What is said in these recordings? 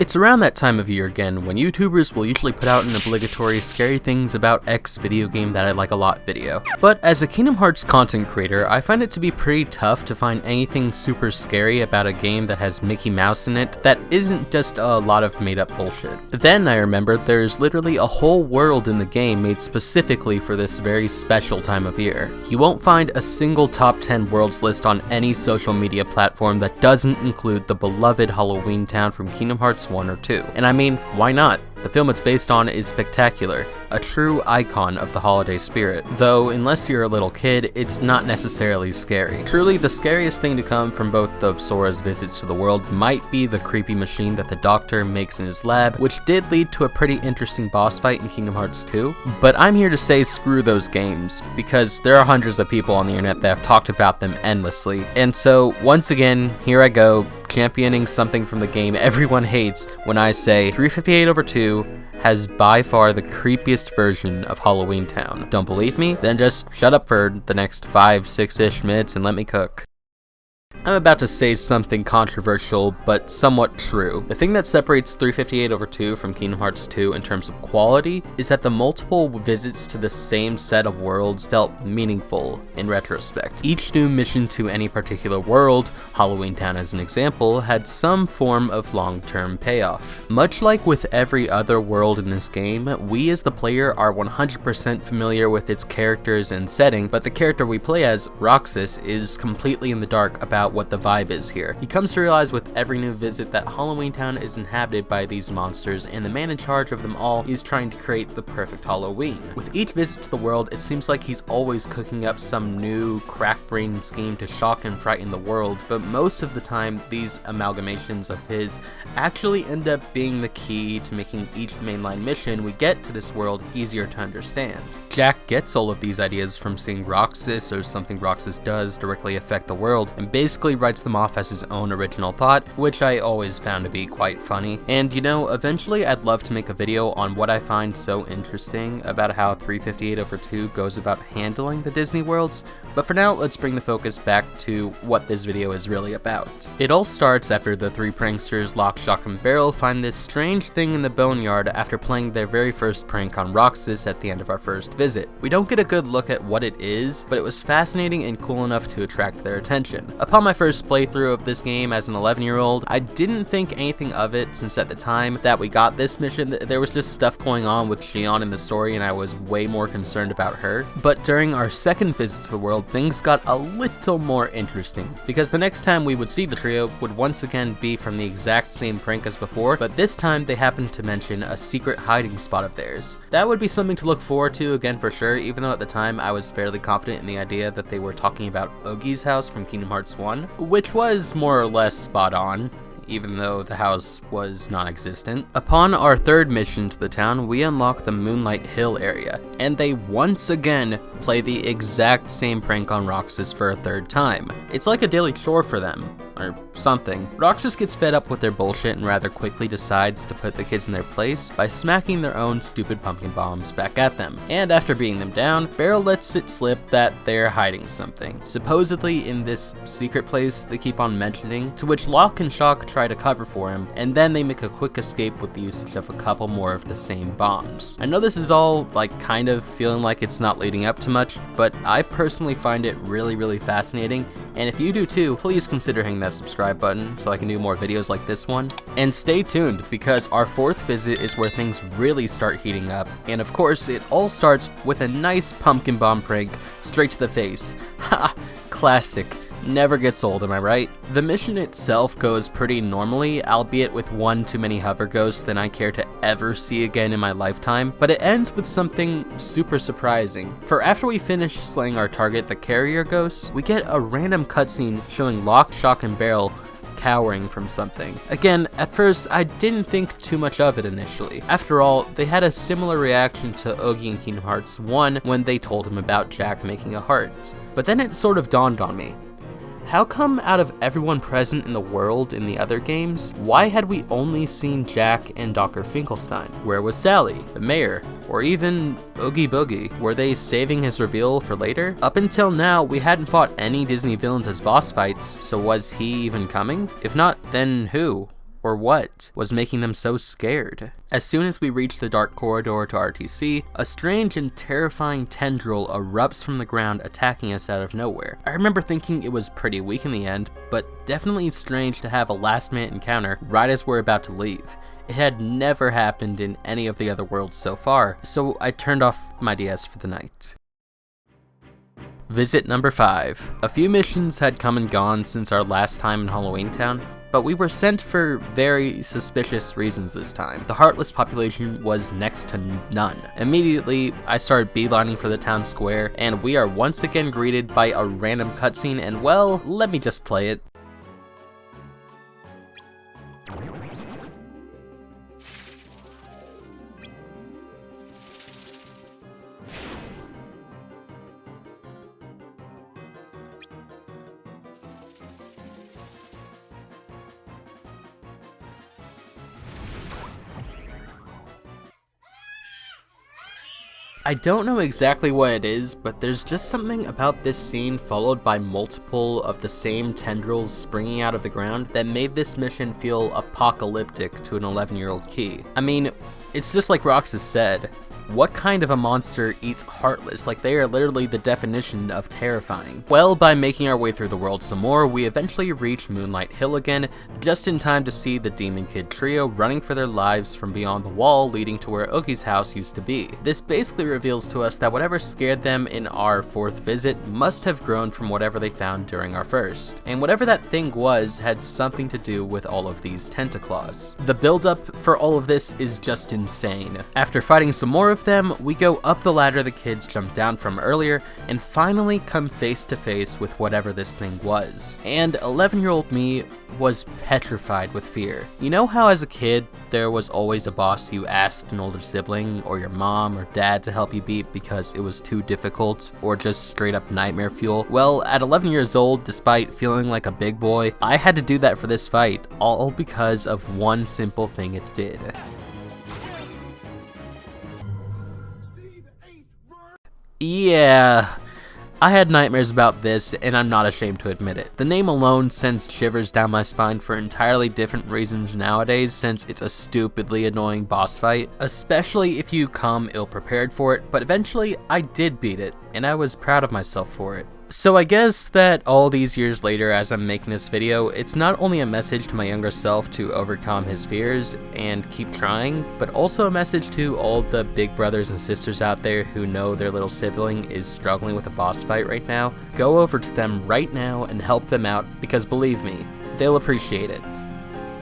It's around that time of year again when YouTubers will usually put out an obligatory scary things about X video game that I like a lot video. But as a Kingdom Hearts content creator, I find it to be pretty tough to find anything super scary about a game that has Mickey Mouse in it that isn't just a lot of made up bullshit. Then I remembered there's literally a whole world in the game made specifically for this very special time of year. You won't find a single top 10 worlds list on any social media platform that doesn't include the beloved Halloween town from Kingdom Hearts 1 or 2. And I mean, why not? The film it's based on is spectacular, a true icon of the holiday spirit, though unless you're a little kid, it's not necessarily scary. Truly, the scariest thing to come from both of Sora's visits to the world might be the creepy machine that the Doctor makes in his lab, which did lead to a pretty interesting boss fight in Kingdom Hearts 2, but I'm here to say screw those games, because there are hundreds of people on the internet that have talked about them endlessly, and so once again, here I go, championing something from the game everyone hates when I say 358/2 has by far the creepiest version of Halloween Town. Don't believe me? Then just shut up for the next 5-6-ish minutes and let me cook. I'm about to say something controversial, but somewhat true. The thing that separates 358/2 from Kingdom Hearts 2 in terms of quality is that the multiple visits to the same set of worlds felt meaningful in retrospect. Each new mission to any particular world, Halloween Town as an example, had some form of long-term payoff. Much like with every other world in this game, we as the player are 100% familiar with its characters and setting, but the character we play as, Roxas, is completely in the dark about what the vibe is here. He comes to realize with every new visit that Halloween Town is inhabited by these monsters, and the man in charge of them all is trying to create the perfect Halloween. With each visit to the world, it seems like he's always cooking up some new crack-brained scheme to shock and frighten the world, but most of the time, these amalgamations of his actually end up being the key to making each mainline mission we get to this world easier to understand. Jack gets all of these ideas from seeing Roxas or something Roxas does directly affect the world, and basically writes them off as his own original thought, which I always found to be quite funny. And you know, eventually I'd love to make a video on what I find so interesting about how 358/2 goes about handling the Disney worlds, but for now, let's bring the focus back to what this video is really about. It all starts after the three pranksters, Lock, Shock, and Barrel, find this strange thing in the boneyard after playing their very first prank on Roxas at the end of our first visit. We don't get a good look at what it is, but it was fascinating and cool enough to attract their attention. Upon my first playthrough of this game as an 11-year-old, I didn't think anything of it since at the time that we got this mission, there was just stuff going on with Xion in the story and I was way more concerned about her. But during our second visit to the world, things got a little more interesting, because the next time we would see the trio would once again be from the exact same prank as before, but this time they happened to mention a secret hiding spot of theirs. That would be something to look forward to again for sure, even though at the time I was fairly confident in the idea that they were talking about Oogie's house from Kingdom Hearts 1, which was more or less spot on, even though the house was non-existent. Upon our third mission to the town, we unlock the Moonlight Hill area, and they once again play the exact same prank on Roxas for a third time. It's like a daily chore for them, or something. Roxas gets fed up with their bullshit and rather quickly decides to put the kids in their place by smacking their own stupid pumpkin bombs back at them. And after beating them down, Barrel lets it slip that they're hiding something, supposedly in this secret place they keep on mentioning, to which Lock and Shock try to cover for him, and then they make a quick escape with the usage of a couple more of the same bombs. I know this is all like kind of feeling like it's not leading up to much, but I personally find it really fascinating, and if you do too, please consider hitting that subscribe button so I can do more videos like this one. And stay tuned, because our fourth visit is where things really start heating up, and of course it all starts with a nice pumpkin bomb prank straight to the face. Ha! Classic. Never gets old, am I right? The mission itself goes pretty normally, albeit with one too many hover ghosts than I care to ever see again in my lifetime, but it ends with something super surprising. For after we finish slaying our target, the carrier ghosts, we get a random cutscene showing Lock, Shock, and Barrel cowering from something. Again, at first, I didn't think too much of it initially. After all, they had a similar reaction to Oogie in Kingdom Hearts 1 when they told him about Jack making a heart. But then it sort of dawned on me. How come out of everyone present in the world in the other games, why had we only seen Jack and Dr. Finkelstein? Where was Sally, the mayor, or even Oogie Boogie? Were they saving his reveal for later? Up until now, we hadn't fought any Disney villains as boss fights, so was he even coming? If not, then who? Or what was making them so scared? As soon as we reach the dark corridor to RTC, a strange and terrifying tendril erupts from the ground, attacking us out of nowhere. I remember thinking it was pretty weak in the end, but definitely strange to have a last-minute encounter right as we're about to leave. It had never happened in any of the other worlds so far, so I turned off my DS for the night. Visit number 5. A few missions had come and gone since our last time in Halloween Town, but we were sent for very suspicious reasons this time. The Heartless population was next to none. Immediately, I started beelining for the town square, and we are once again greeted by a random cutscene, and well, let me just play it. I don't know exactly what it is, but there's just something about this scene followed by multiple of the same tendrils springing out of the ground that made this mission feel apocalyptic to an 11-year-old Key. I mean, it's just like Roxas said, what kind of a monster eats Heartless? Like, they are literally the definition of terrifying. Well, by making our way through the world some more, we eventually reach Moonlight Hill again, just in time to see the Demon Kid trio running for their lives from beyond the wall leading to where Oogie's house used to be. This basically reveals to us that whatever scared them in our 4th visit must have grown from whatever they found during our 1st. And whatever that thing was had something to do with all of these tentaclaws. The build-up for all of this is just insane. After fighting some more of them, we go up the ladder the kids jumped down from earlier and finally come face to face with whatever this thing was. And 11-year-old me was petrified with fear. You know how as a kid, there was always a boss you asked an older sibling or your mom or dad to help you beat because it was too difficult or just straight up nightmare fuel? Well, at 11 years old, despite feeling like a big boy, I had to do that for this fight, all because of one simple thing it did. Yeah, I had nightmares about this, and I'm not ashamed to admit it. The name alone sends shivers down my spine for entirely different reasons nowadays, since it's a stupidly annoying boss fight, especially if you come ill-prepared for it, but eventually I did beat it, and I was proud of myself for it. So I guess that all these years later, as I'm making this video, it's not only a message to my younger self to overcome his fears and keep trying, but also a message to all the big brothers and sisters out there who know their little sibling is struggling with a boss fight right now. Go over to them right now and help them out, because believe me, they'll appreciate it.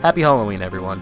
Happy Halloween, everyone.